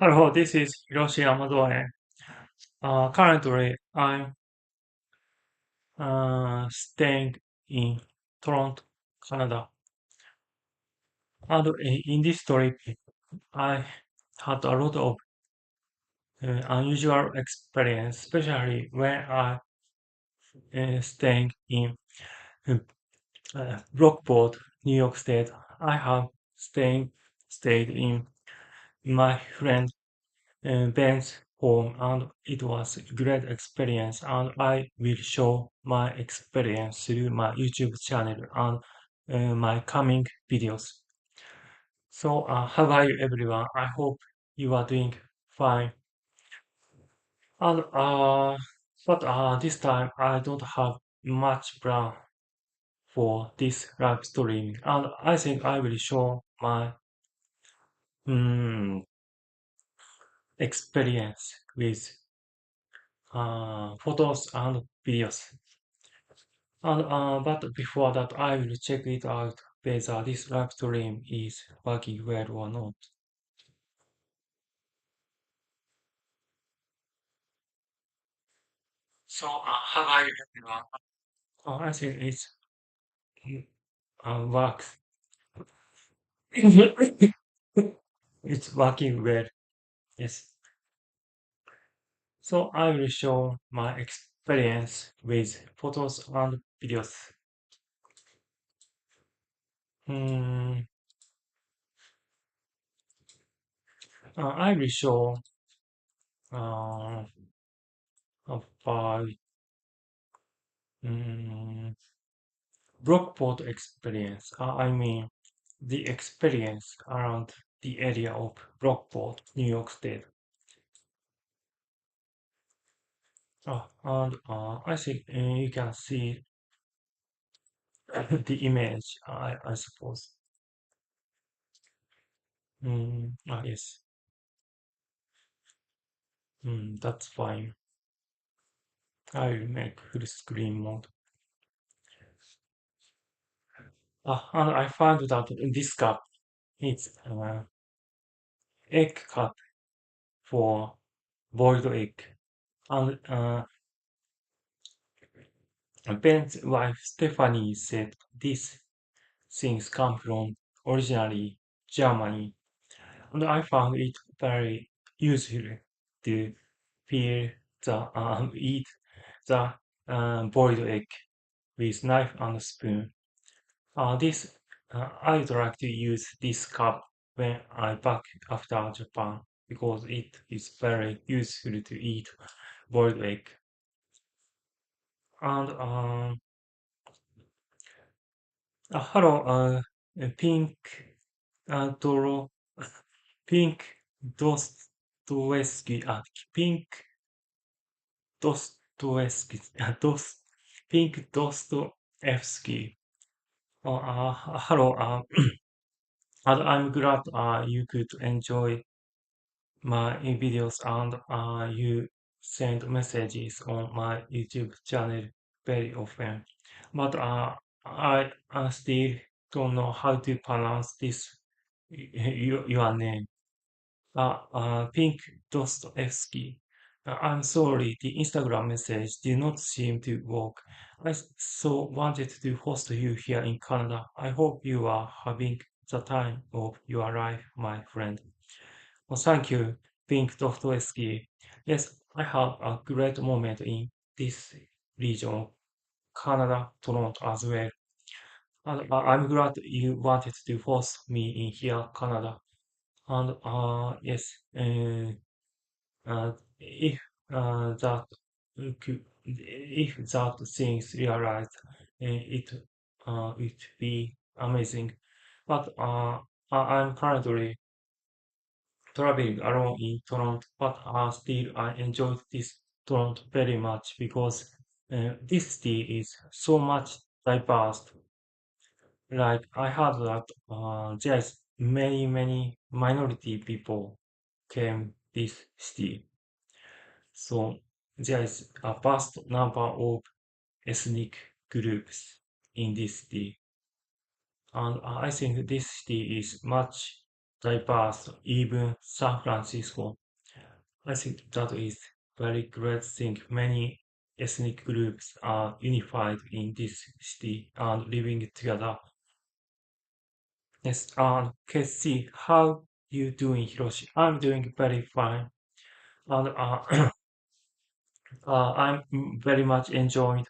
Hello, this is Hiroshi Yamazoe. Currently, I'm staying in Toronto, Canada. And in this trip, I had a lot of unusual experience, especially when I staying in Rockport, New York State. I have stayed in my friend Ben's home, and it was a great experience. And I will show my experience through my YouTube channel and my coming videos. So, how are you, everyone? I hope you are doing fine. And but this time I don't have much plan for this live stream, and I think I will show my mm, experience with photos and videos. And but before that, I will check it out whether this live stream is working well or not. So, how are you everyone? I think works. It's working well. Yes. So I will show my experience with photos and videos. Hmm, I will show uh, about um, Brockport experience. I mean, the experience around the area of Brockport, New York State. And I think you can see the image, I suppose. Yes, that's fine. I will make full screen mode. And I found that this cup is egg cup for boiled egg. And Ben's wife Stephanie said these things come from originally Germany, and I found it very useful to peel eat the boiled egg with knife and spoon. This I would like to use this cup when I back after Japan because it is very useful to eat boiled egg. And hello, pink Doro, pink Dostoevsky, pink Dostoevsky, pink Dostoevsky. Hello, and I'm glad you could enjoy my videos and you send messages on my YouTube channel very often. But I still don't know how to pronounce this your name. Pink Dostoevsky. I'm sorry, the Instagram message did not seem to work. I so wanted to host you here in Canada. I hope you are having the time of your life, my friend. Well, thank you, Pink Dostoevsky. Yes, I had a great moment in this region of Canada, Toronto as well. And I'm glad you wanted to host me in here, Canada. And yes, if that if that things realized, it would be amazing. But I'm currently traveling alone in Toronto, but still I enjoyed this Toronto very much because this city is so much diverse. Like I heard that there's many minority people came this city, so there is a vast number of ethnic groups in this city, and I think this city is much. diverse, even San Francisco. I think that is very great thing. Many ethnic groups are unified in this city and living together. Yes, and Casey, how you doing, Hiroshi? I'm doing very fine, and I'm very much enjoying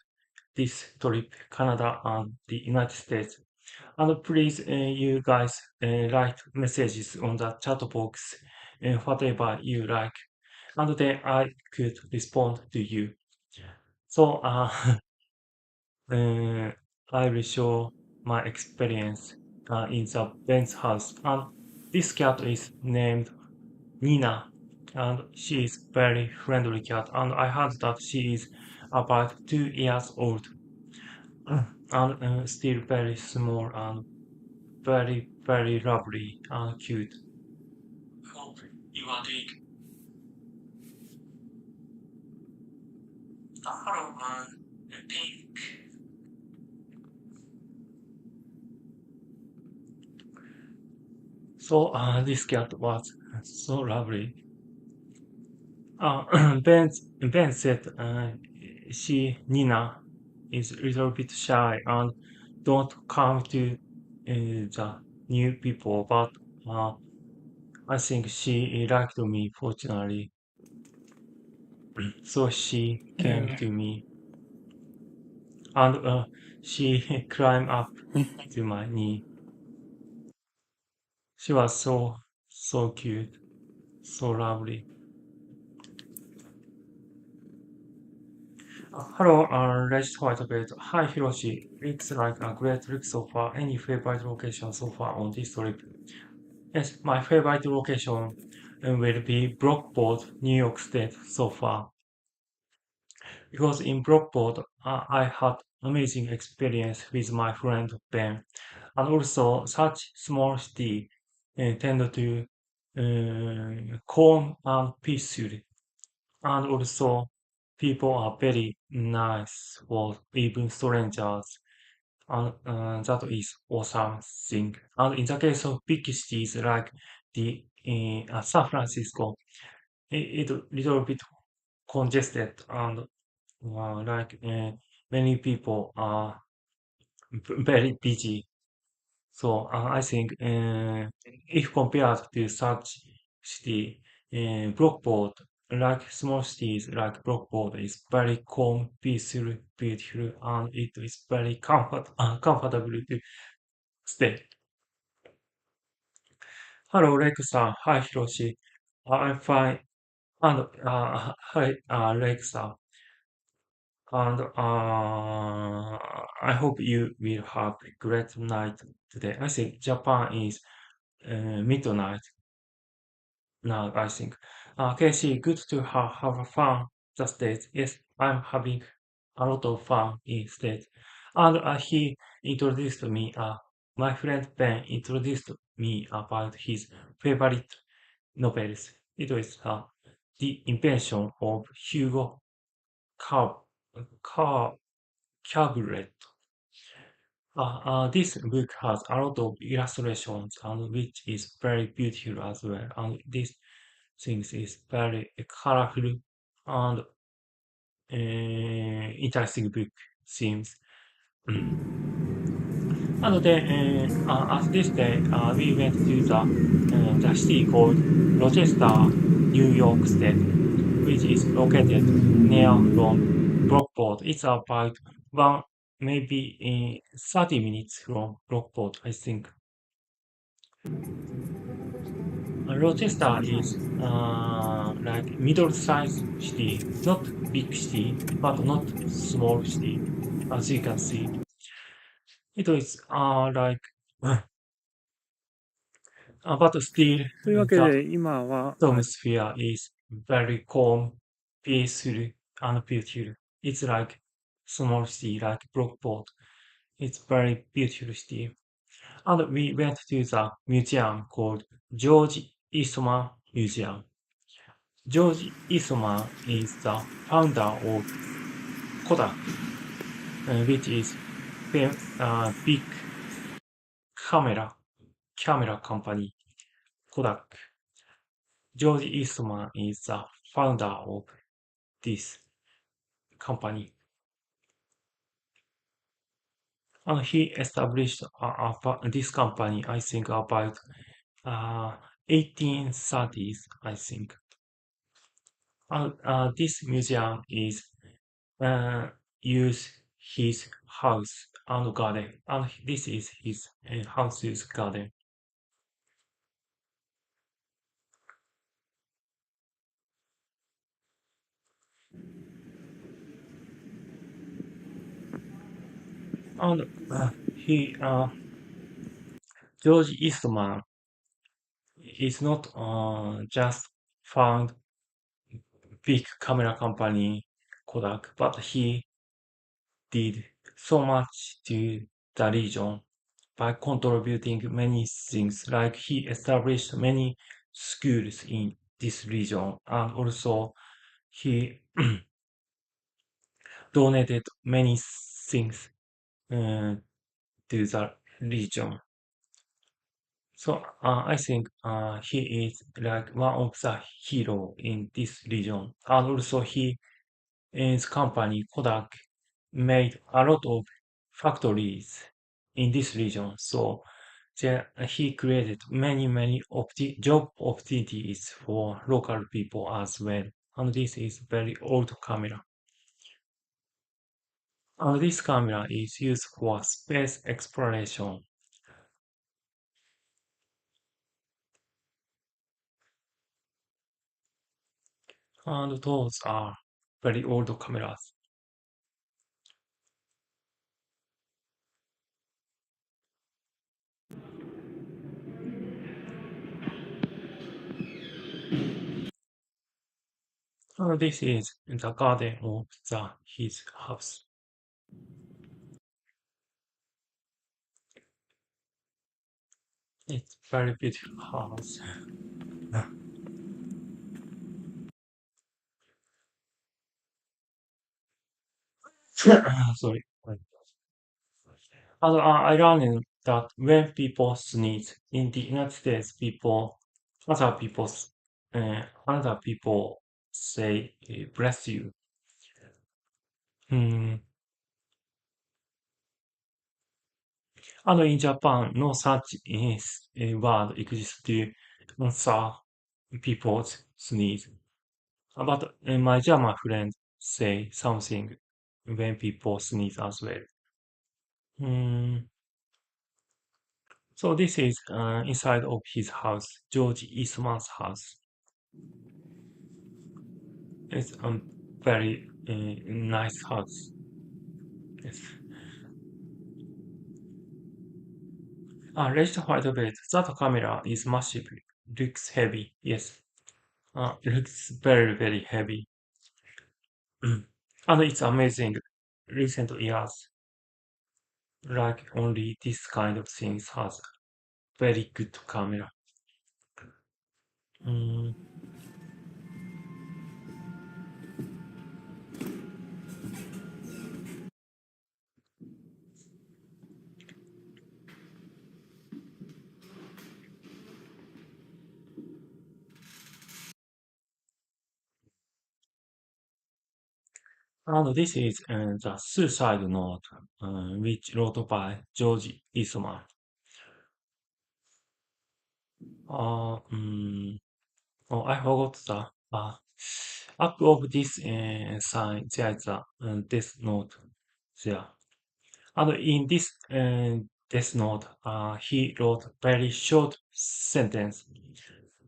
this trip, Canada and the United States. And please, you guys, write messages on the chat box, whatever you like, and then I could respond to you. So, uh, I will show my experience in the Ben's house. And this cat is named Nina, and she is very friendly cat. And I heard that she is about 2 years old and still very small and very, very lovely and cute. Hope you are doing. Hello, pink. So, this cat was so lovely. Ben said Nina, is a little bit shy and don't come to the new people, but uh, I think she liked me, fortunately. So she came to me and she climbed up to my knee. She was so cute, so lovely. Hello, let's talk about. Hi, Hiroshi. Looks like a great trip so far. Any favorite location so far on this trip? Yes, my favorite location will be Brockport, New York State so far. Because in Brockport, I had amazing experience with my friend Ben. And also, such small city tend to calm and peaceful. And also, people are very nice for even strangers. And that is awesome thing. And in the case of big cities like the San Francisco, it little bit congested and many people are very busy. So I think if compared to such city, Brockport, like small cities like Brockport is very calm, peaceful, beautiful, and it is very comfortable to stay. Hello, Lexa. Hi, Hiroshi. I'm fine. And hi, Lexa. And I hope you will have a great night today. I think Japan is midnight now, I think. Casey, good to have a fun the States. Yes, I'm having a lot of fun in States. And he introduced me, my friend Ben introduced me about his favorite novels. It was The Invention of Hugo Cab Car Cabret. This book has a lot of illustrations and which is very beautiful as well. And this things is very colorful and interesting book seems. And then at this day, we went to the city called Rochester, New York State, which is located near from Brockport. It's about one, maybe 30 minutes from Brockport, I think. Rochester is like middle-sized city, not big city, but not small city, as you can see. It is like, but still, というわけ the で、今は、atmosphere is very calm, peaceful, and beautiful. It's like small city, like Brockport. It's very beautiful city. And we went to the museum called George Eastman Museum. George Eastman is the founder of Kodak, which is big camera camera company. Kodak. George Eastman is the founder of this company. And he established this company, I think, about 1830s, I think. And this museum is uh, use his house and garden, and this is his house's garden. And he George Eastman is not just found big camera company Kodak, but he did so much to the region by contributing many things, like he established many schools in this region, and also he donated many things uh, to the region. So I think he is like one of the hero in this region, and also his company Kodak made a lot of factories in this region. So he created many job opportunities for local people as well. And this is very old camera. And this camera is used for space exploration. And those are very old cameras. And this is the garden of his house. It's very beautiful house. Sorry. And I learned that when people sneeze in the United States, other people say, bless you. Hmm. And in Japan, no such word exists to answer people's sneeze. But my German friend say something when people sneeze as well. Hmm. So this is inside of his house, George Eastman's house. It's a very nice house. Yes. Raised white bed. That camera is massive. Looks heavy. Yes. Looks very heavy. Mm. And it's amazing. Recent years, like only this kind of things has very good camera. Mm. And this is the suicide note, which wrote by George Eastman. Uh, mm, Oh, I forgot the up of this sign. There is a death note there. And in this death note, he wrote very short sentence.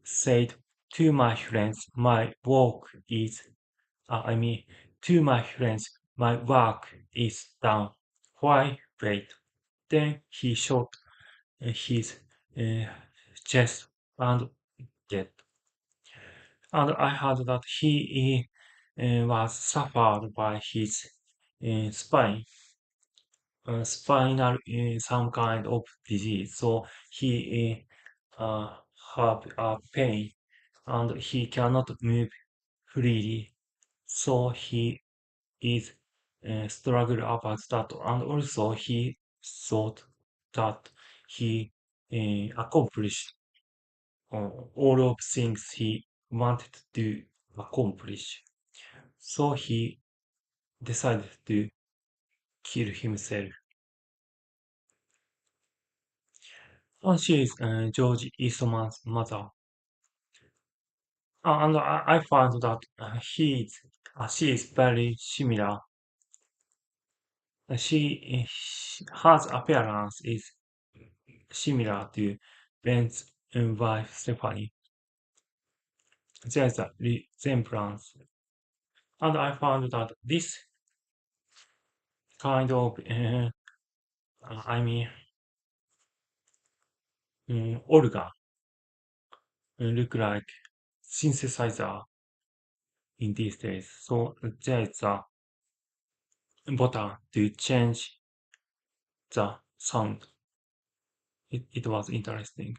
Said to my friends, my work is. I mean, to my friends, my work is done. Why wait? Then he shot his uh, chest and dead. And I heard that he was suffered by his spinal some kind of disease. So he have a pain and he cannot move freely. So he is struggle about that. And also he thought that he accomplished all of things he wanted to accomplish. So he decided to kill himself. And she is George Eastman's mother. And I found that she is very similar. Her appearance is similar to Ben's wife Stephanie. There is a resemblance. And I found that this kind of, I mean, organ look like synthesizer in these days. So there is a button to change the sound. It was interesting.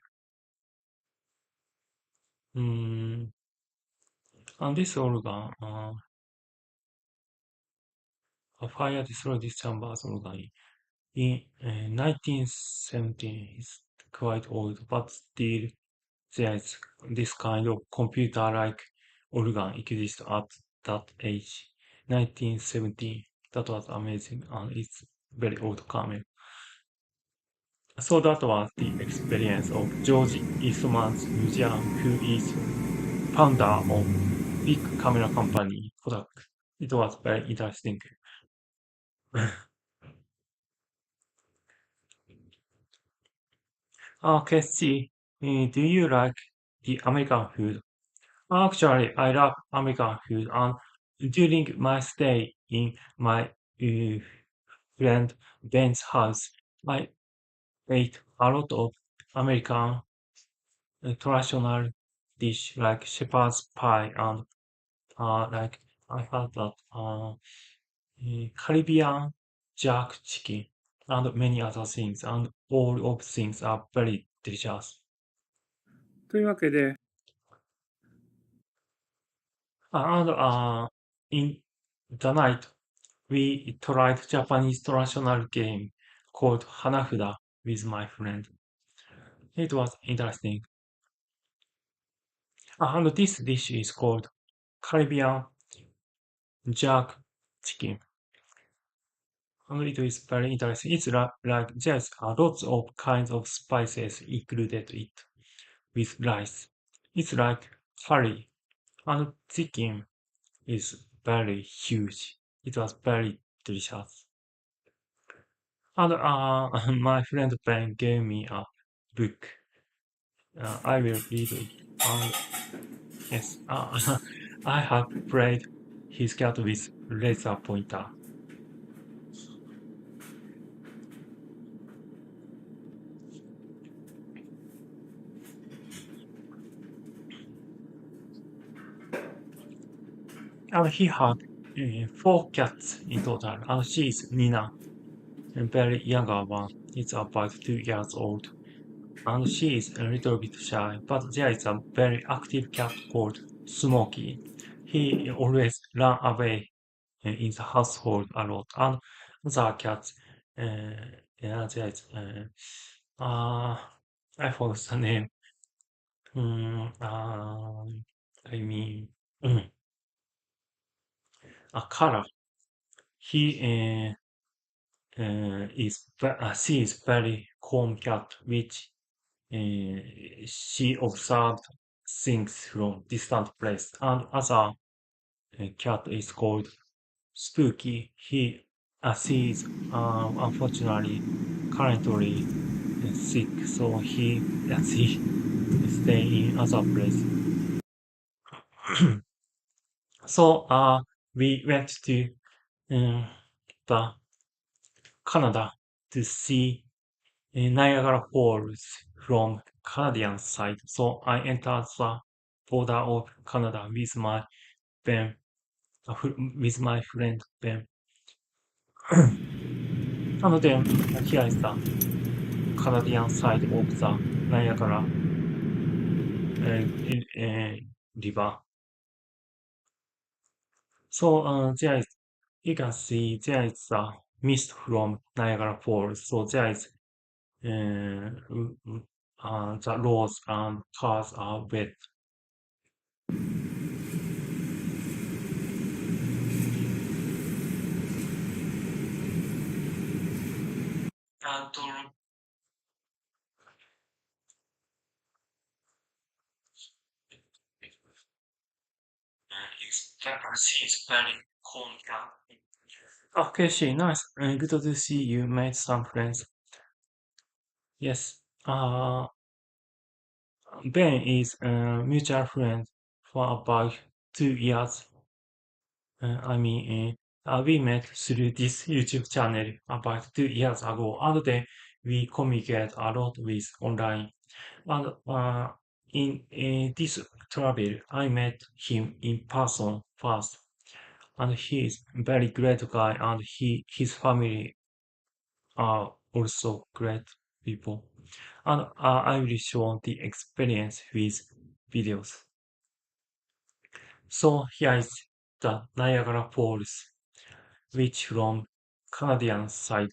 Mm, and this organ, a fire destroyed this chamber's organ in 1917 is quite old, but still there is this kind of computer-like organ exists at that age. 1917, that was amazing, and it's very old camera. So that was the experience of George Eastman's museum, who is founder of big camera company Kodak. It was very interesting. Okay, see, do you like the American food? Actually, I love American food, and during my stay in my friend Ben's house, I ate a lot of American traditional dish like shepherd's pie and like I had that Caribbean jerk chicken and many other things, and all of things are very delicious. というわけで、And in the night, we tried Japanese traditional game called Hanafuda with my friend. It was interesting. And this dish is called Caribbean jerk chicken. And it is very interesting. It's like there's lots of kinds of spices included it with rice. It's like curry. And chicken is very huge. It was very delicious. And my friend Ben gave me a book. I will read it. And yes, I have played his cat with laser pointer. And he had four cats in total. And she is Nina, a very younger one. It's about 2 years old. And she is a little bit shy, but there is a very active cat called Smokey. He always run away in the household a lot, and other cats, yeah, there is, I forgot the name. Mm, I mean, mm, a color. He she is very calm cat, which she observed things from distant place. And other cat is called Spooky. She is unfortunately currently sick, so she stay in other place. So we went to um, the Canada to see Niagara Falls from Canadian side. So I entered the border of Canada with my Ben, with my friend Ben. And then here is the Canadian side of the Niagara uh, river. So there is, you can see there is a mist from Niagara Falls. So there is uh, the roads and cars are wet. And is very cold. Okay, she nice. Good to see you made some friends. Yes. Ben is a mutual friend for about 2 years. We met through this YouTube channel about 2 years ago, and then we communicate a lot with online. And in this travel, I met him in person first, and he is very great guy, and his family are also great people. And I will show the experience with videos. So here is the Niagara Falls, which from Canadian side.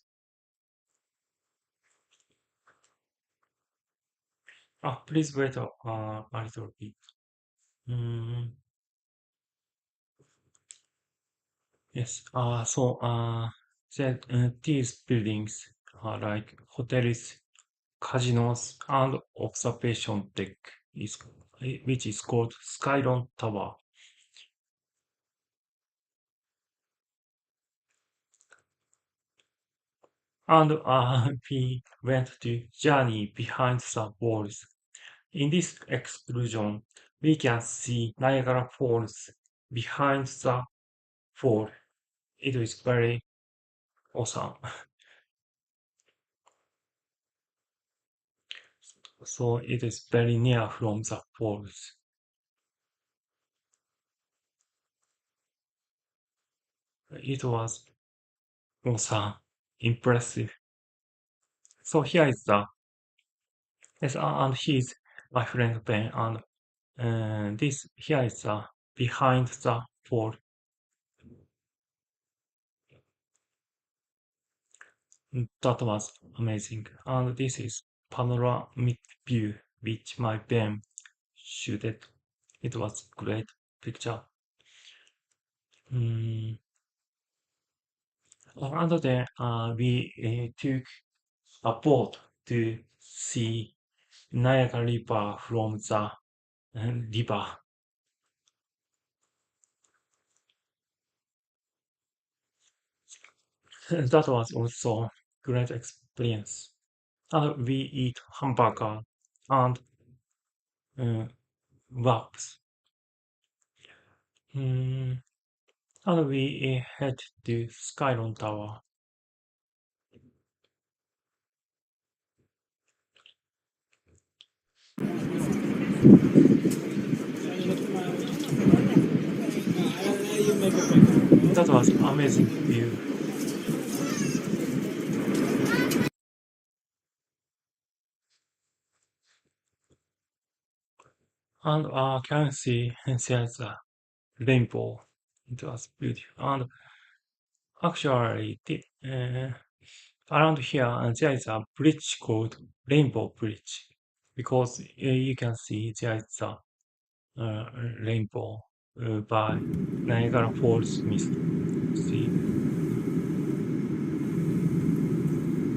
Please wait a little bit. Mm, yes. These buildings are like hotels, casinos, and observation deck, is which is called Skyline Tower. And we went to journey behind the walls. In this exclusion, we can see Niagara Falls behind the fall. It is very awesome. So it is very near from the falls. It was awesome, impressive. So here is the yes, and he's my friend Ben, and this here is the behind the fall. That was amazing. And this is panoramic view which my Ben shooted. It was great picture. Mm. And then we took a boat to see Niagara River from the river. That was also great experience. And we eat hamburger and uh, wraps. Mm, and we head to Skyline Tower. That was amazing view. And can see there's a rainbow. It was beautiful. And actually, around here, there is a bridge called Rainbow Bridge because you can see there is a rainbow by Niagara Falls mist. See,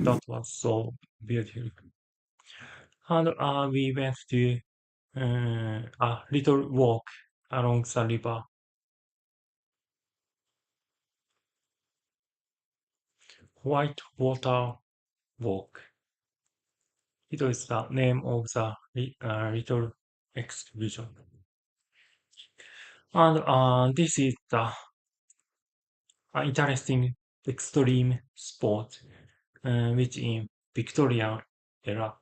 that was so beautiful. And we went to a little walk along the river, White Water Walk. It is the name of the little exhibition. And this is the interesting extreme sport, which in Victorian era,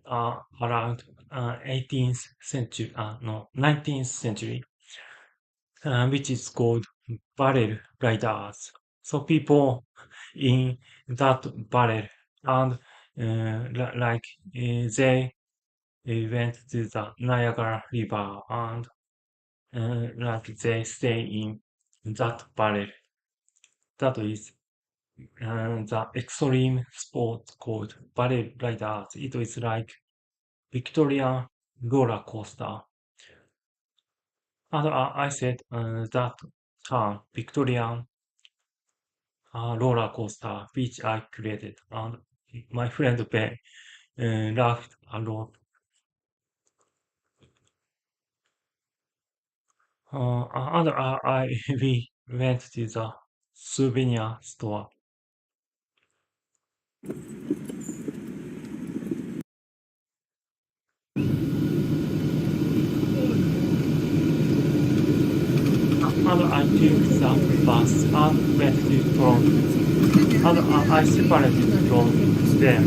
around 18th century, no, 19th century, which is called barrel riders. So people in that barrel and they went to the Niagara River and like they stay in that barrel. That is the extreme sport called barrel riders. It is like Victorian roller coaster. And I said that Victorian roller coaster, which I created. And my friend Ben laughed a lot. And we went to the souvenir store. And I took the bus and went to Toronto. And I separated from them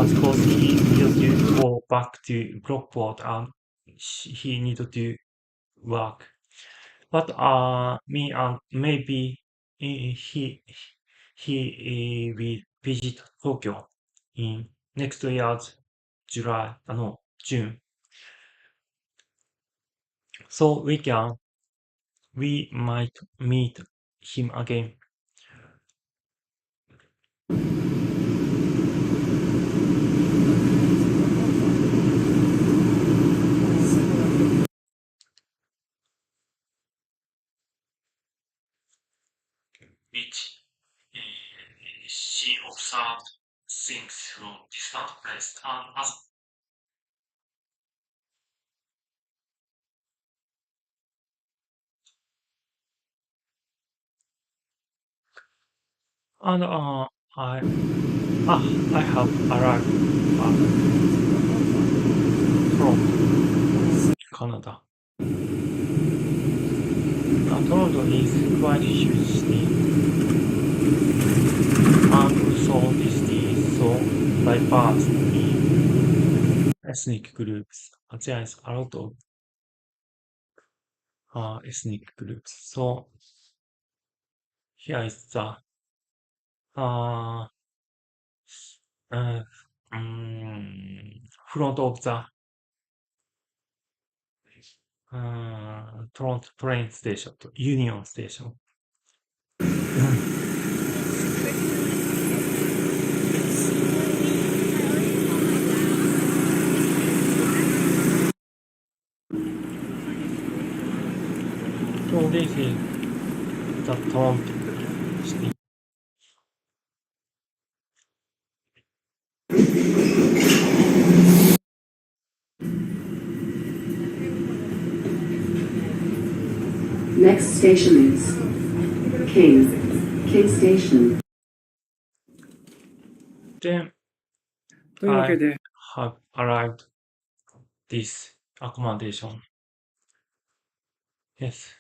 because he needed to go back to Brockport and he needed to work. But me and maybe he will visit Tokyo in next year's July, no, June. So we might meet him again. Which she observed things from distant place and I have arrived from Canada. Toronto is quite huge city, and also this city is so diverse in ethnic groups. There is a lot of ethnic groups. So here is the uh, uh, front of the Toronto train station, Union Station. So this is the Toronto city. Next station is King Station. Then というわけ I で、have arrived this accommodation. Yes.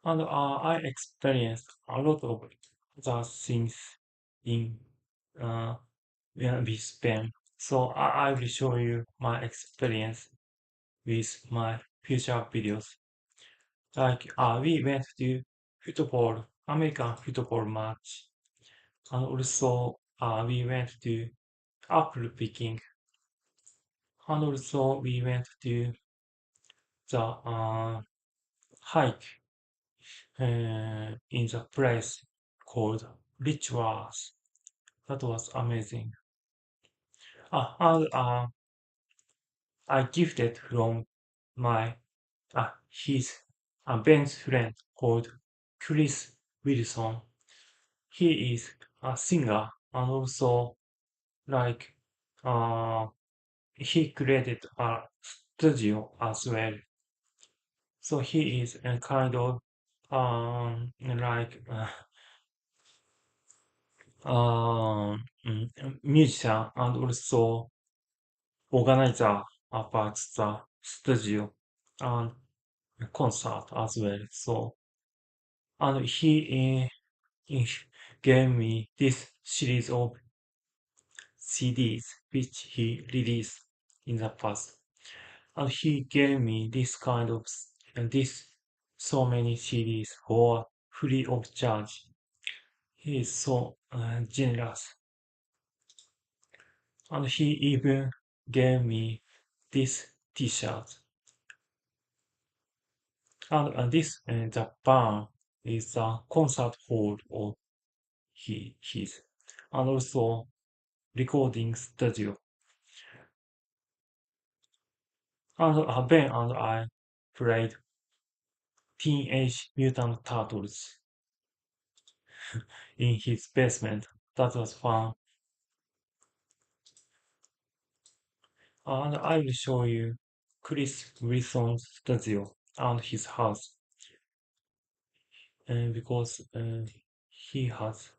And I experienced a lot of the things in with Spain. So I will show you my experience with my future videos. Like we went to football, American football match, and also we went to apple picking, and also we went to the hike in the place called Rituals. That was amazing. And I gifted from my his Ben's friend called Chris Wilson. He is a singer and also like he created a studio as well. So he is a kind of like musician and also organizer about the studio and concert as well. So and he gave me this series of CDs which he released in the past. And he gave me this kind of this so many CDs for free of charge. He is so generous. And he even gave me this T-shirt. And this Japan is a concert hall of his, and also recording studio. And Ben and I played Teenage Mutant Turtles in his basement. That was fun. And I will show you Chris Wilson's studio and his house, because he has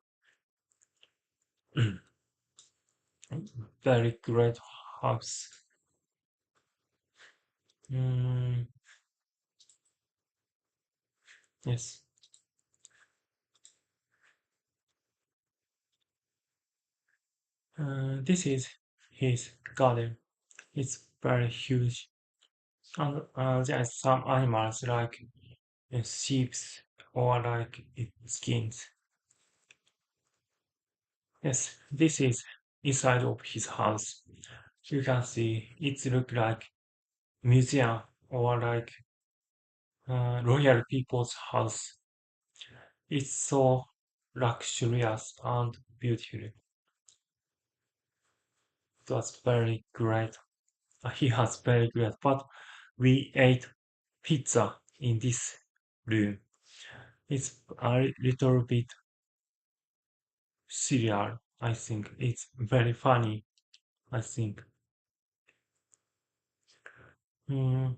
very great house. Mm, yes. This is his garden. It's very huge. And there are some animals like sheep or like skins. Yes, this is inside of his house. You can see it look like museum or like royal people's house. It's so luxurious and beautiful. It was very great. He has very great, but we ate pizza in this room. It's a little bit surreal, I think. It's very funny, I think. Mm.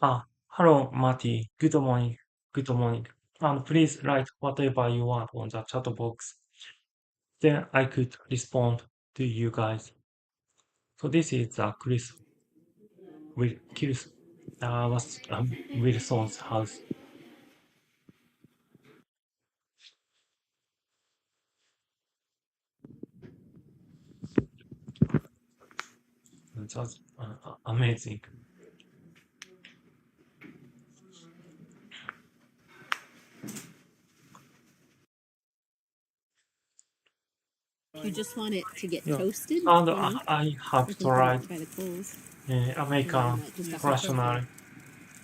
Hello, Marty. Good morning. Good morning. And please write whatever you want on the chat box. Then I could respond to you guys. So this is Chris Wilson's house. That's amazing. You just want it to get Yeah. toasted, And you know, I have or can put tried it by the coals. American Just a hot traditional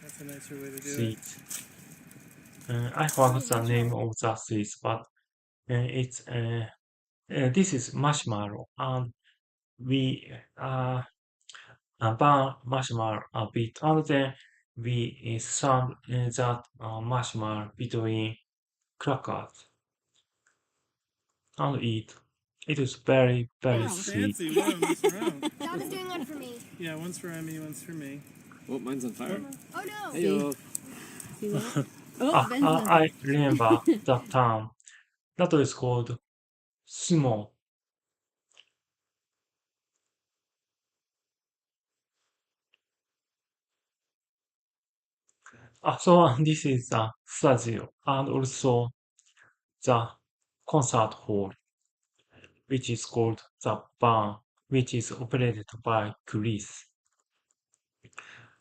That's a nicer way to do it. sweet. I forgot the name of the sweets, but it's this is marshmallow, and we burn marshmallow a bit, and then we sand that marshmallow between crackers and eat. It is very, very Oh, sweet. fancy. We gotta mess around. Dad is doing one for me. Yeah, one's for Emmy, one's for me. Oh, mine's on fire. Oh no! Hey, yo. See that? Oh, Ben's on I remember that term. That is called sumo. So this is the studio and also the concert hall, which is called the barn, which is operated by Chris.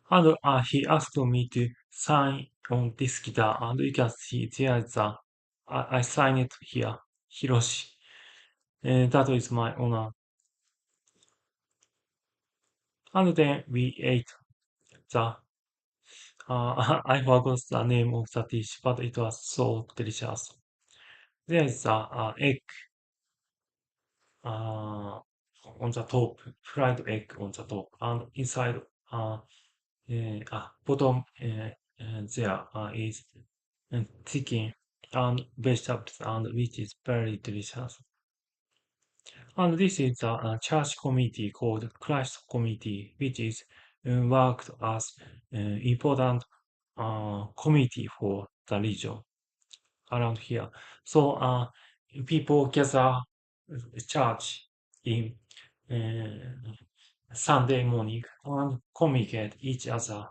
And he asked me to sign on this guitar, and you can see there is I sign it here, Hiroshi. That is my honor. And then we ate the, I forgot the name of the dish, but it was so delicious. There is a egg uh, on the top, fried egg on the top, and inside, bottom there is chicken and vegetables, and which is very delicious. And this is a church committee called Christ Committee, which is worked as important committee for the region around here. So people gather church in Sunday morning and communicate each other.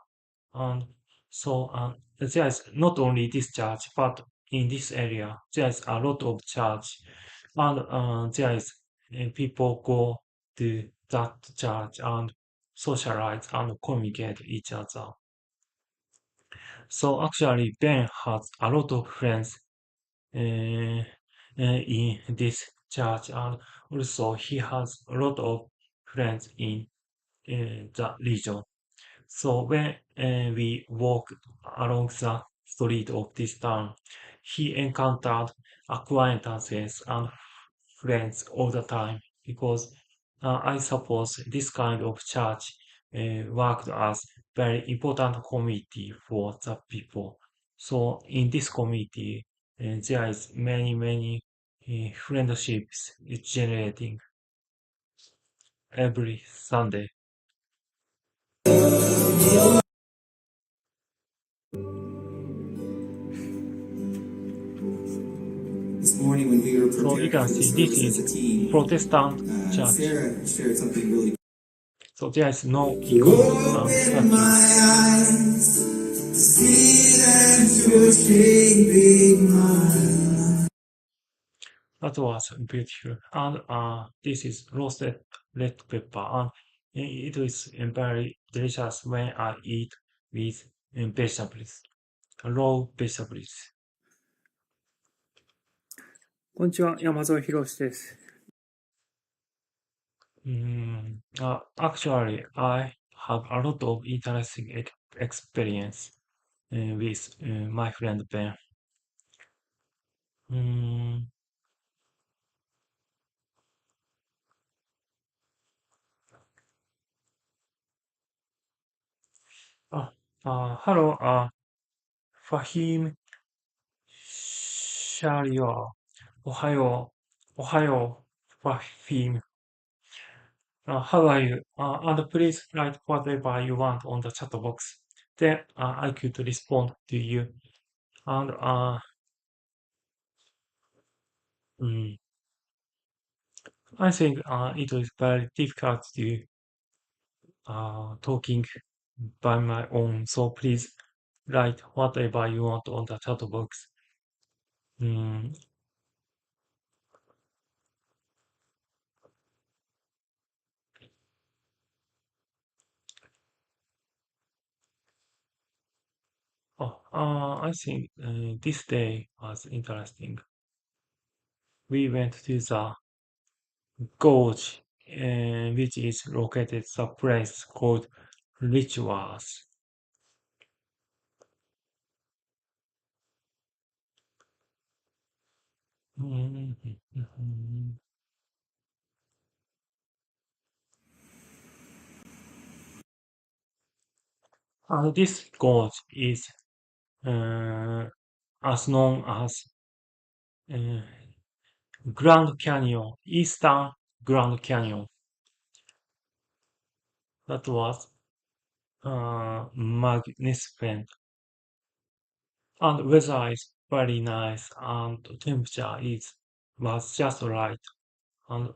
And so there is not only this church, but in this area there is a lot of church, and there is people go to that church and socialize and communicate each other. So actually, Ben has a lot of friends in this church, and also he has a lot of friends in the region. So when we walk along the street of this town. He encountered acquaintances and friends all the time because I suppose this kind of church worked as very important community for the people. So in this community, there is many friendships generating every Sunday. This morning when we were So you preparing can for the see this service as is a team, Protestant church. Sarah shared something really So there is no You icon open statue. my eyes to see that you're shaping my That was beautiful. And this is roasted red pepper. And it is very delicious when I eat with vegetables, raw vegetables. こんにちは、山添博史です。Actually, I have a lot of interesting experience with my friend Ben. Mm, hello, Fahim Sharia. Ohio, Fahim. How are you? And please write whatever you want on the chat box. Then I could respond to you. And mm, I think it is very difficult to talking by my own. So please write whatever you want on the chat box. Mm, I think this day was interesting. We went to the gorge, which is located the place called Rituals. Mhm. And this gorge is uh, as known as uh, Grand Canyon, Eastern Grand Canyon. That was magnificent. And weather is very nice, and temperature is was just right, and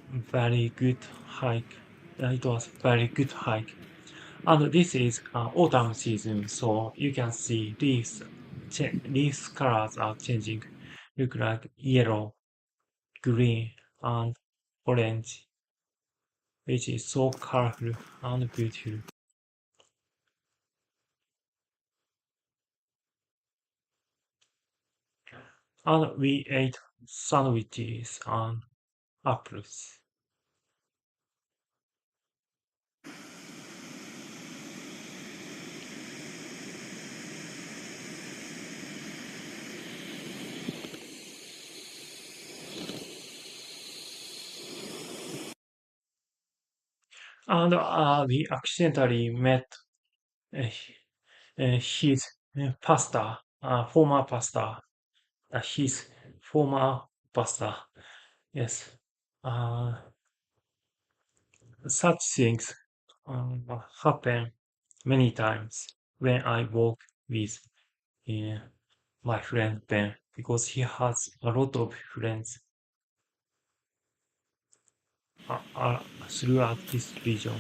very good hike. It was very good hike. And this is autumn season, so you can see leaves colors are changing. Look like yellow, green, and orange, which is so colorful and beautiful. And we ate sandwiches and apples. And we accidentally met uh, his former pastor, his former pastor. Yes. Uh, Such things happen many times when I walk with uh, my friend Ben because he has a lot of friends throughout this region.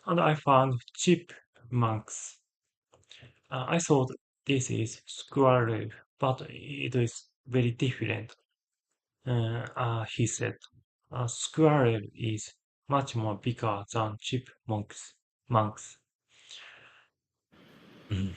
And I found chipmunks. I thought this is squirrel, but it is very different. He said, squirrel is much more bigger than chipmunks. Monks. Mm.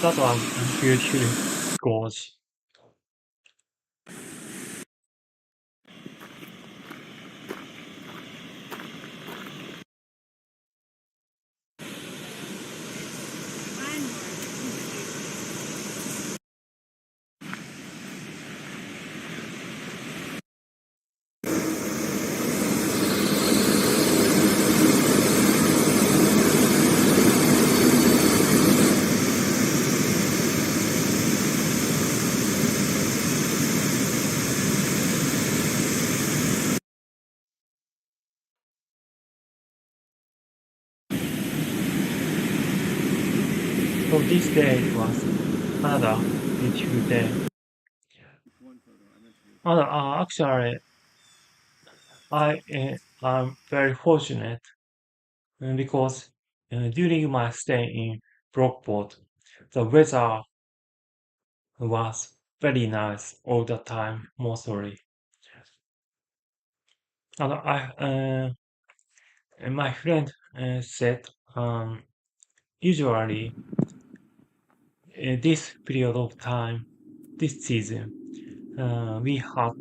that was hugely gorgeous. So this day was another beautiful day. Actually, I'm very fortunate because during my stay in Brockport, the weather was very nice all the time, mostly. And my friend said, usually this period of time, this season, we had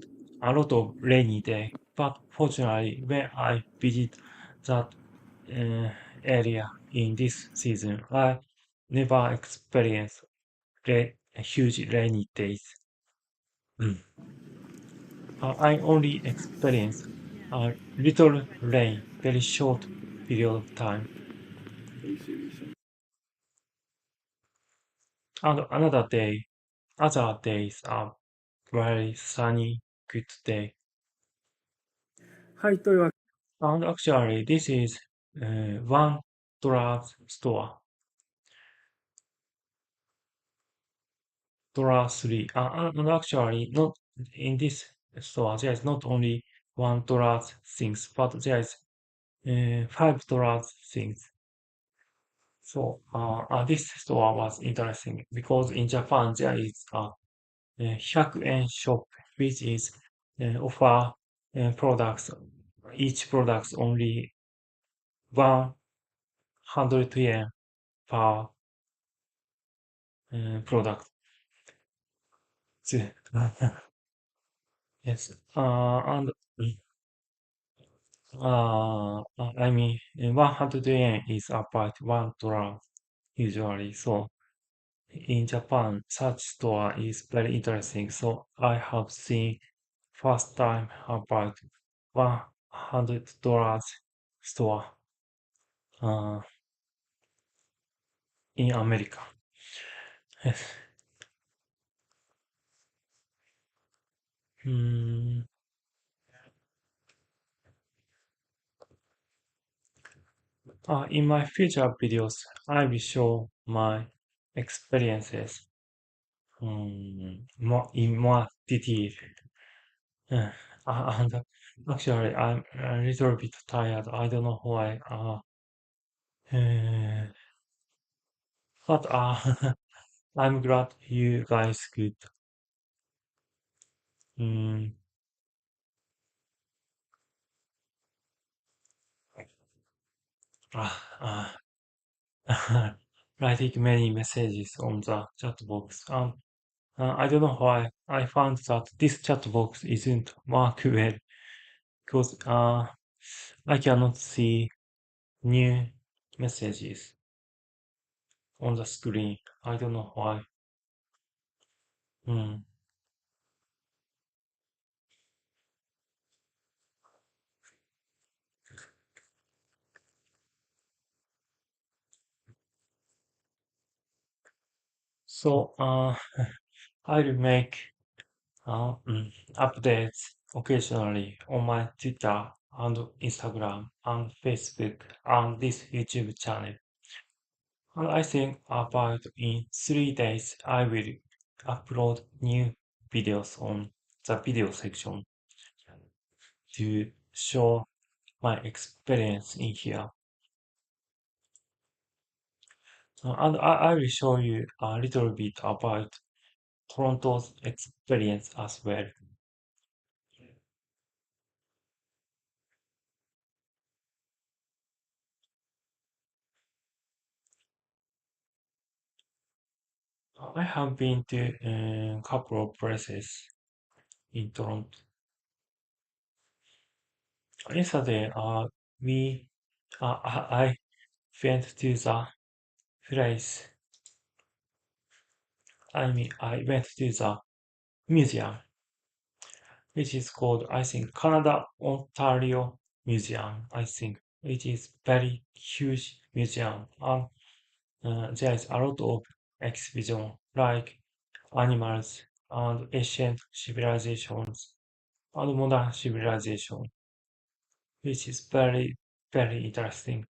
a lot of rainy day. But fortunately, when I visit that uh, area in this season, I never experienced huge rainy days. Mm. I only experienced a little rain, very short period of time. And other days are very sunny, good day. はい、というわ And actually, this is one dollar store, dollar three. And actually, not in this store, there is not only $1 things, but there is $5 things. So this store was interesting because in Japan there is a 100 yen shop which is offer products, each product only 100 yen per product. Yes. And I mean, 100 yen is about $1 usually. So in Japan, such store is very interesting. So I have seen first time about $100 store uh, in America. Yes. Mm, in my future videos, I will show my experiences in more detail. Uh, and actually, I'm a little bit tired. I don't know why. Uh, but I'm glad you guys could. Um, uh, writing many messages on the chat box. I don't know why. I found that this chat box isn't work well because I cannot see new messages on the screen. I don't know why. Hmm. So I'll make updates occasionally on my Twitter and Instagram and Facebook and this YouTube channel. And I think about in 3 days I will upload new videos on the video section to show my experience in here. And I will show you a little bit about Toronto's experience as well. I have been to a couple of places in Toronto. Yesterday, we, I went to the place. I went to the museum, which is called, I think, Canada Ontario Museum. I think it is very huge museum, and there is a lot of exhibition like animals and ancient civilizations and modern civilization, which is very, very interesting.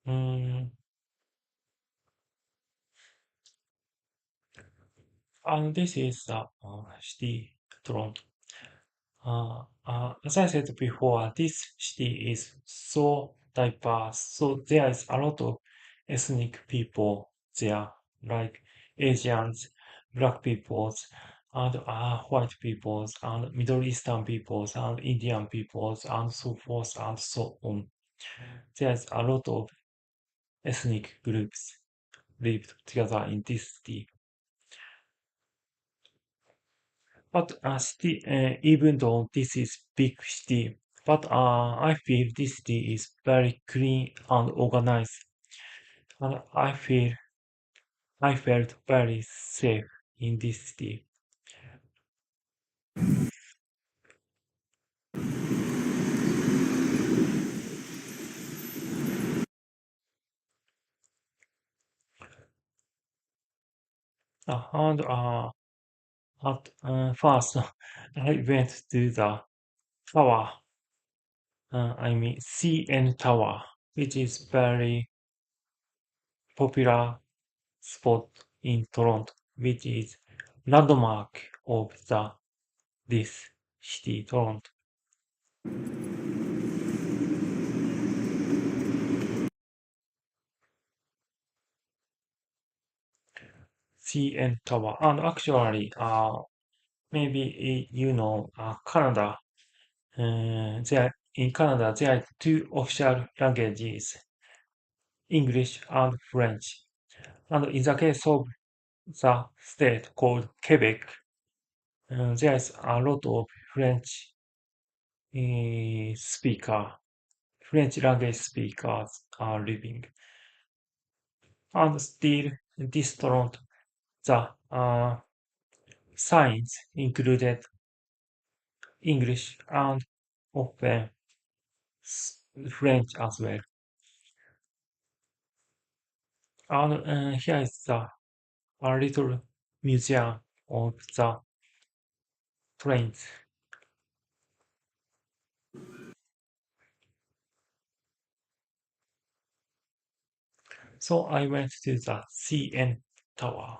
Mm, and this is the city, Toronto. As I said before, this city is so diverse, so there is a lot of ethnic people there, like Asians, black peoples, and white peoples, and Middle Eastern peoples, and Indian peoples, and so forth and so on. There's a lot of ethnic groups lived together in this city. But even though this is big city, but I feel this city is very clean and organized, and I felt very safe in this city. And at first, I went to the tower. CN Tower, which is very popular spot in Toronto, which is landmark of this city, Toronto. CN Tower. And actually, maybe you know, Canada. There in Canada, there are two official languages, English and French. And in the case of the state called Quebec, there is a lot of French speaker, French language speakers are living. And still, this Toronto, the signs included English and often French as well. And here is a little museum of the trains. So I went to the CN Tower.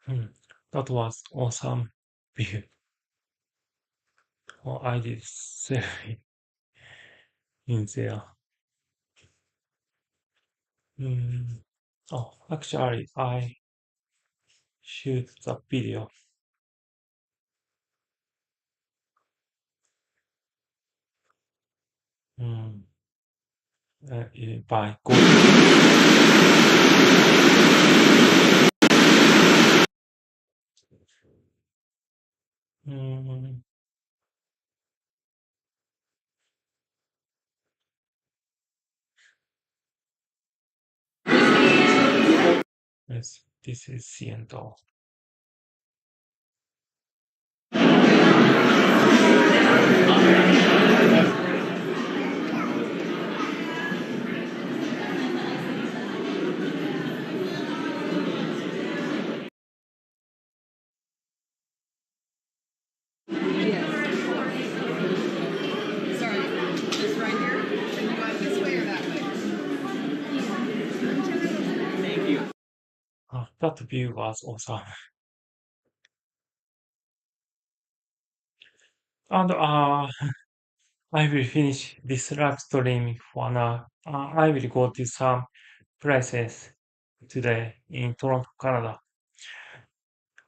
Hmm, that was awesome view. Oh, I did selfie in there. Hmm. Oh, actually, I shoot the video. Hmm. By Go. Hmm. Yes, this is CN Tower. Sorry, just right here. And you want this way or that way? Thank you. That view was awesome. And I will finish this live stream for now. I will go to some places today in Toronto, Canada.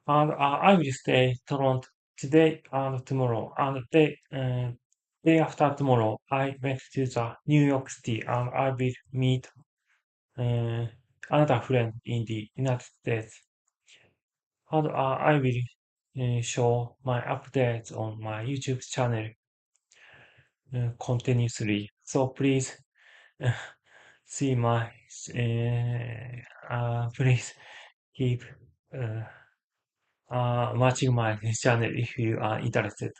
And I will stay Toronto today and tomorrow. And day after tomorrow, I went to the New York City and I will meet another friend in the United States. And I will show my updates on my YouTube channel continuously. So please see my please keep watching my channel if you are interested.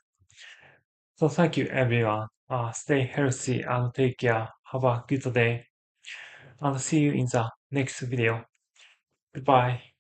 So thank you everyone. Stay healthy and take care. Have a good day and see you in the next video. Goodbye.